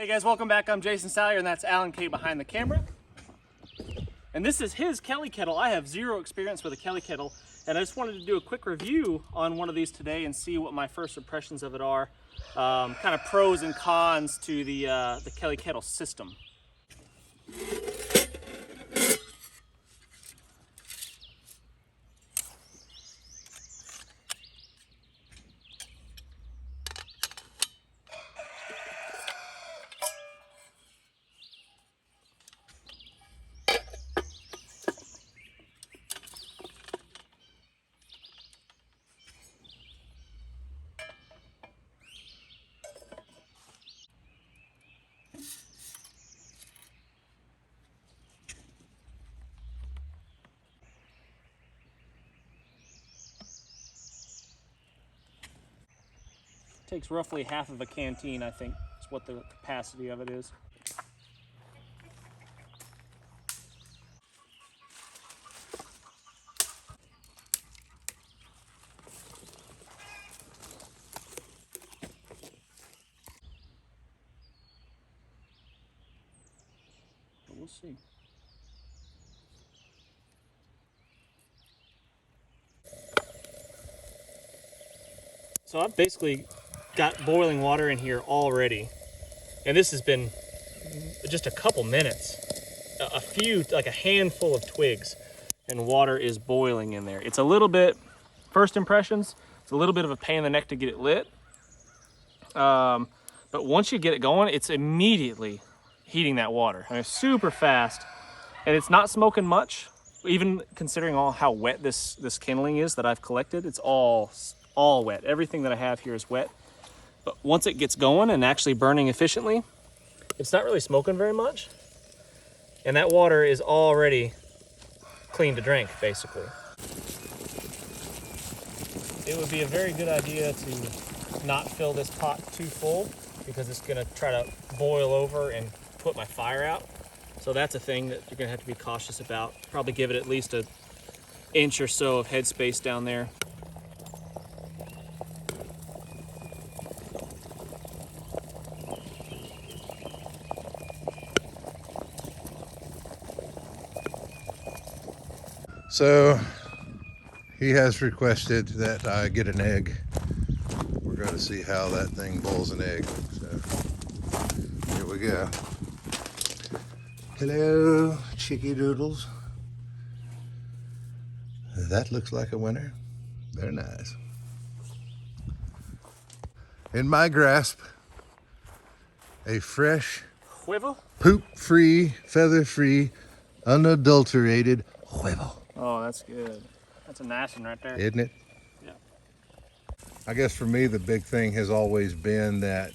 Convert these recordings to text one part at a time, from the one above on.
Hey guys, welcome back. I'm Jason Salyer and that's Alan K behind the camera. And this is his Kelly Kettle. I have zero experience with a Kelly Kettle and I just wanted to do a quick review on one of these today and see what my first impressions of it are. Kind of pros and cons to the Kelly Kettle system. Takes roughly half of a canteen, I think, is what the capacity of it is. But we'll see. So I've basically got boiling water in here already, and this has been just a couple minutes, a few, like a handful of twigs, and water is boiling in there. It's a little bit, first impressions, it's a little bit of a pain in the neck to get it lit, but once you get it going, it's immediately heating that water. I mean, super fast, and it's not smoking much, even considering how wet this kindling is that I've collected. It's all wet. Everything that I have here is wet. But once it gets going and actually burning efficiently, it's not really smoking very much. And that water is already clean to drink, basically. It would be a very good idea to not fill this pot too full because it's gonna try to boil over and put my fire out. So that's a thing that you're gonna have to be cautious about. Probably give it at least an inch or so of headspace down there. So he has requested that I get an egg. We're going to see how that thing boils an egg. So here we go. Hello, chicky doodles. That looks like a winner. Very nice. In my grasp, a fresh, Huevo? poop-free, feather-free, unadulterated huevo. Oh, that's good. That's a nice one right there. Isn't it? Yeah. I guess for me, the big thing has always been that,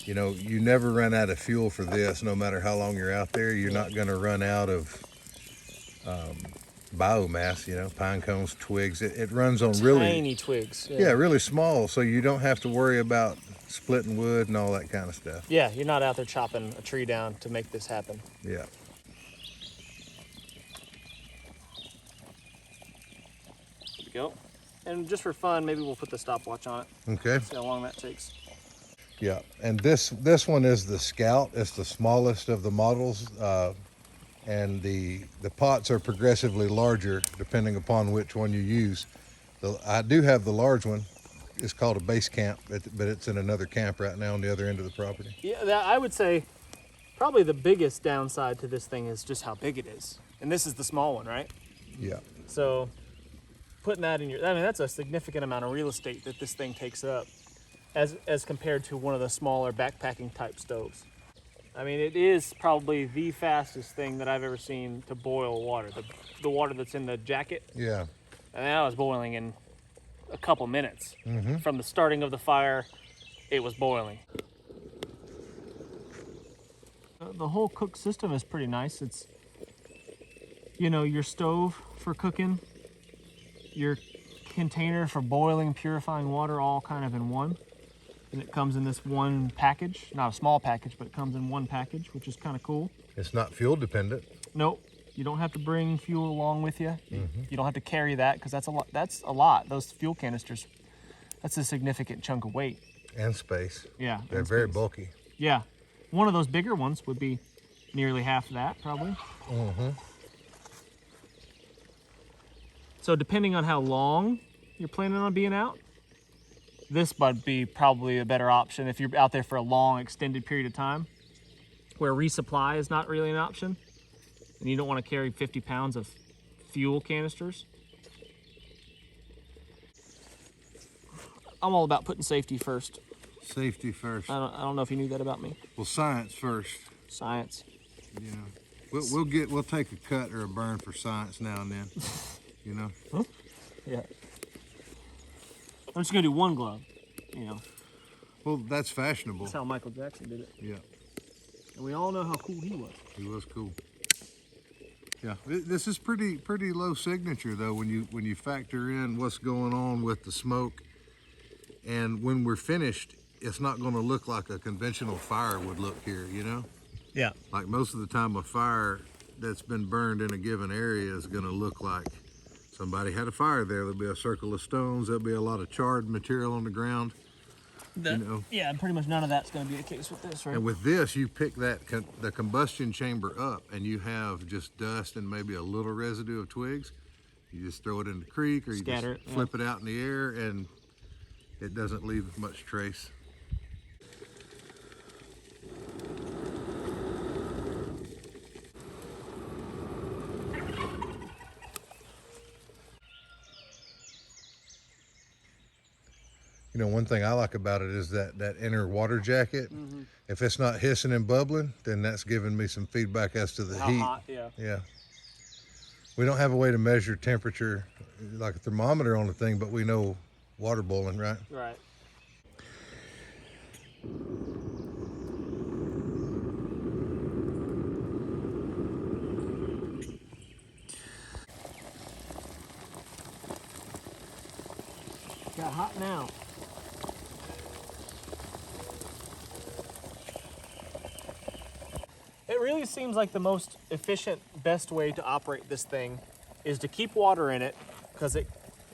you know, you never run out of fuel for this, no matter how long you're out there. You're not going to run out of biomass, you know, pine cones, twigs. It runs on really tiny twigs. Yeah, really small, so you don't have to worry about splitting wood and all that kind of stuff. Yeah, you're not out there chopping a tree down to make this happen. Yeah. Go. And just for fun, maybe we'll put the stopwatch on it. Okay. See how long that takes. Yeah, and this one is the Scout. It's the smallest of the models, and the pots are progressively larger depending upon which one you use. I do have the large one. It's called a base camp, but it's in another camp right now on the other end of the property. Yeah, I would say probably the biggest downside to this thing is just how big it is. And this is the small one, right? Yeah. So putting that in I mean, that's a significant amount of real estate that this thing takes up as compared to one of the smaller backpacking type stoves. I mean, it is probably the fastest thing that I've ever seen to boil water. The water that's in the jacket. Yeah. And that was boiling in a couple minutes. Mm-hmm. From the starting of the fire, it was boiling. The whole cook system is pretty nice. It's, you know, your stove for cooking, your container for boiling, purifying water, all kind of in one. And it comes in this one package, not a small package, but it comes in one package, which is kind of cool. It's not fuel dependent. Nope, you don't have to bring fuel along with you. Mm-hmm. You don't have to carry that because that's a lot. Those fuel canisters, that's a significant chunk of weight. And space. Yeah. They're very bulky. Yeah. One of those bigger ones would be nearly half of that, probably. So depending on how long you're planning on being out, this would be probably a better option if you're out there for a long, extended period of time, where resupply is not really an option, and you don't want to carry 50 pounds of fuel canisters. I'm all about putting safety first. Safety first. I don't know if you knew that about me. Well, science first. Science. You know, we'll take a cut or a burn for science now and then. You know. Huh? Yeah. I'm just gonna do one glove. You know. Well, that's fashionable. That's how Michael Jackson did it. Yeah. And we all know how cool he was. He was cool. Yeah, this is pretty low signature though when you factor in what's going on with the smoke, and when we're finished, it's not going to look like a conventional fire would look here. You know. Yeah. Like most of the time, a fire that's been burned in a given area is going to look like somebody had a fire there. There'll be a circle of stones. There'll be a lot of charred material on the ground. You know. Yeah, and pretty much none of that's going to be the case with this, right? And with this, you pick the combustion chamber up, and you have just dust and maybe a little residue of twigs. You just throw it in the creek, or you Scatter just it, flip it out in the air, and it doesn't leave much trace. You know, one thing I like about it is that inner water jacket. If it's not hissing and bubbling, then that's giving me some feedback as to the How heat. hot, yeah. Yeah. We don't have a way to measure temperature like a thermometer on the thing, but we know water boiling, right? Right. Got hot now. It really seems like the most efficient, best way to operate this thing is to keep water in it, because it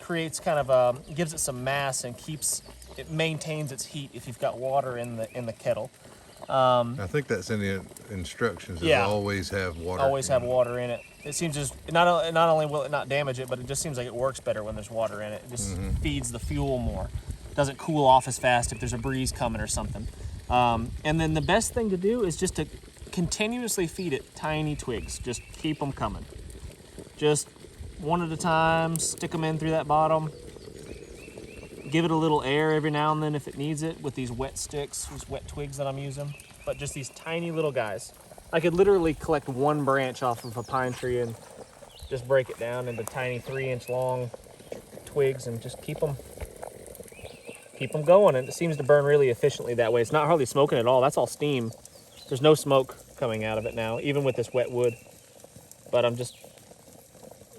creates kind of gives it some mass and it maintains its heat if you've got water in the kettle. I think that's in the instructions. Is Yeah. always have water. Always have water in it. It seems just not only will it not damage it, but it just seems like it works better when there's water in it. It just feeds the fuel more. Doesn't cool off as fast if there's a breeze coming or something. And then the best thing to do is just to continuously feed it tiny twigs. Just keep them coming. Just one at a time, stick them in through that bottom. Give it a little air every now and then if it needs it with these wet sticks, these wet twigs that I'm using. But just these tiny little guys. I could literally collect one branch off of a pine tree and just break it down into tiny 3-inch long twigs and just keep them going. And it seems to burn really efficiently that way. It's not hardly smoking at all. That's all steam. There's no smoke coming out of it now, even with this wet wood. But I'm just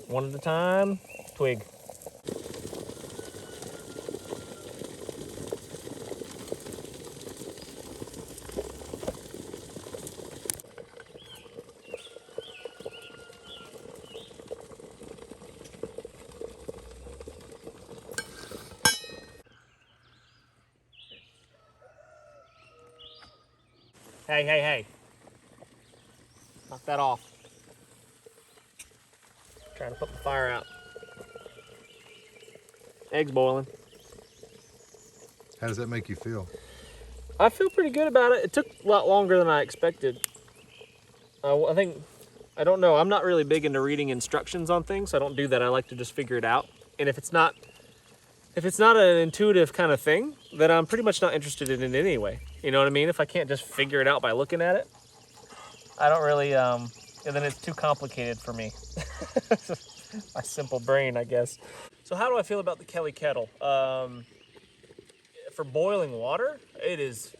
one at a time, twig. Hey. Knock that off. Trying to put the fire out. Eggs boiling. How does that make you feel? I feel pretty good about it. It took a lot longer than I expected. I don't know. I'm not really big into reading instructions on things. I don't do that. I like to just figure it out. And if it's not an intuitive kind of thing, then I'm pretty much not interested in it anyway. You know what I mean? If I can't just figure it out by looking at it, I don't really, and then it's too complicated for me. My simple brain, I guess. So how do I feel about the Kelly Kettle? For boiling water, it is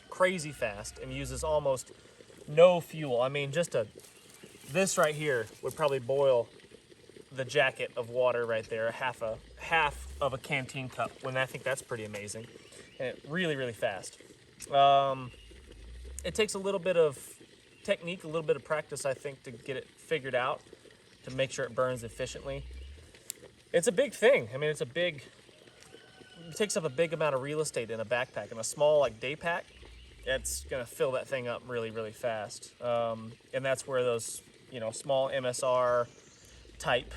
crazy fast and uses almost no fuel. I mean, this right here would probably boil the jacket of water right there, half of a canteen cup, when I think that's pretty amazing. And it really fast. It takes a little bit of technique, a little bit of practice, I think, to get it figured out, to make sure it burns efficiently. It's a big thing. I mean, it takes up a big amount of real estate in a backpack. In a small, like, day pack, it's gonna fill that thing up really, really fast. And that's where those, you know, small MSR type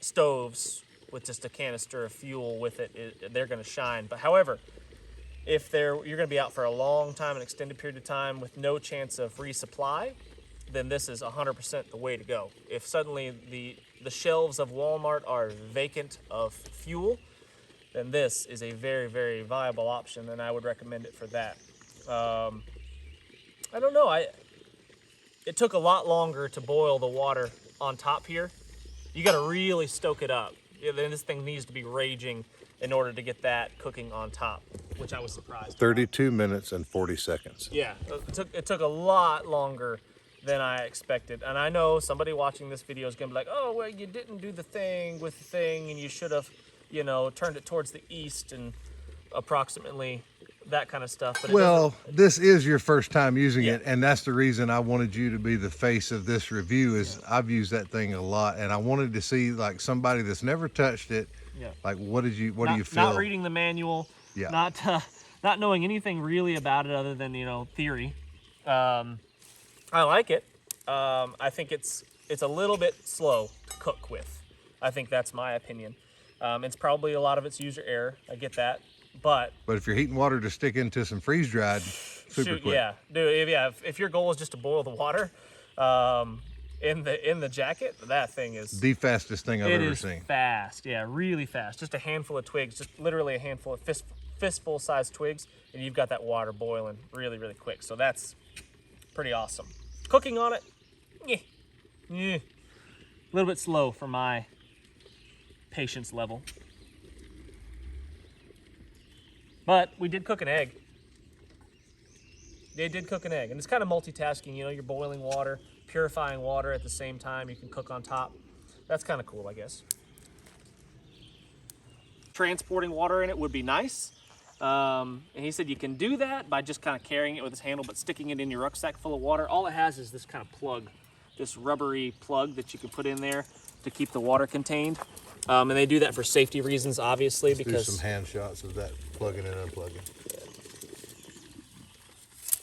stoves with just a canister of fuel with it, they're gonna shine. But however, if you're gonna be out for a long time, an extended period of time with no chance of resupply, then this is 100% the way to go. If suddenly the shelves of Walmart are vacant of fuel, then this is a very, very viable option, and I would recommend it for that. I don't know. It took a lot longer to boil the water on top here. You got to really stoke it up. Then this thing needs to be raging in order to get that cooking on top, which I was surprised. 32 minutes and 40 seconds. Yeah, it took a lot longer than I expected. And I know somebody watching this video is gonna be like, oh, well, you didn't do the thing with the thing and you should have, you know, turned it towards the east and approximately that kind of stuff. But Well, this is your first time using Yeah. it, and that's the reason I wanted you to be the face of this review. Is I've used that thing a lot, and I wanted to see like somebody that's never touched it. Yeah. Like, what do you feel? Not reading the manual. Yeah. Not knowing anything really about it other than, you know, theory. I like it. I think it's a little bit slow to cook with. I think that's my opinion. It's probably a lot of it's user error. I get that, but if you're heating water to stick into some freeze dried, super quick. yeah, dude. If your goal is just to boil the water, in the jacket, that thing is The fastest thing I've it ever is seen. fast. Yeah, really fast. Just a handful of twigs, just literally a handful of fistful sized twigs, and you've got that water boiling really, really quick. So that's pretty awesome. Cooking on it, a little bit slow for my patience level. But we did cook an egg. They did cook an egg, and it's kind of multitasking. You know, you're boiling water, purifying water at the same time. You can cook on top. That's kind of cool, I guess. Transporting water in it would be nice. And he said you can do that by just kind of carrying it with his handle, but sticking it in your rucksack full of water. All it has is this kind of plug, this rubbery plug that you can put in there to keep the water contained. And they do that for safety reasons, obviously, Do because some hand shots of that plugging and unplugging.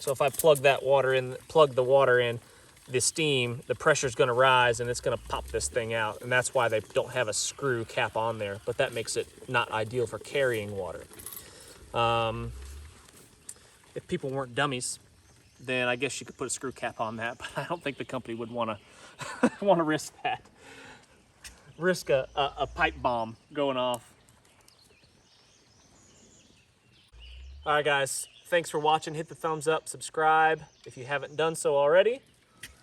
so if I plug the water in, the steam, the pressure's going to rise and it's going to pop this thing out, and that's why they don't have a screw cap on there. But that makes it not ideal for carrying water. If people weren't dummies, then I guess you could put a screw cap on that, but I don't think the company would want to risk that. Risk a pipe bomb going off. All right, guys, thanks for watching. Hit the thumbs up, subscribe if you haven't done so already.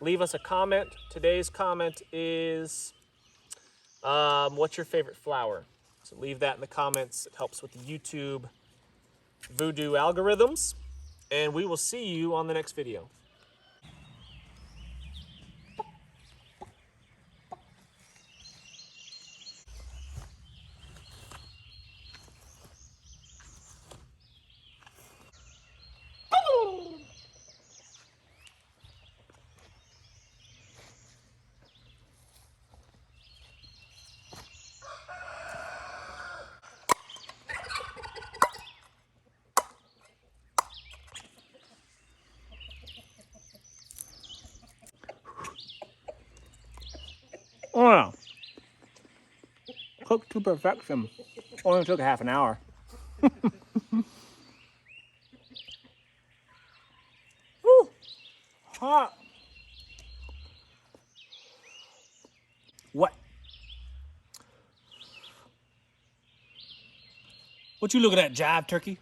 Leave us a comment. Today's comment is, what's your favorite flower? So leave that in the comments. It helps with the YouTube voodoo algorithms, and we will see you on the next video. Oh yeah. Cooked to perfection. Only took half an hour. Woo! Hot. What? What you looking at, jive turkey?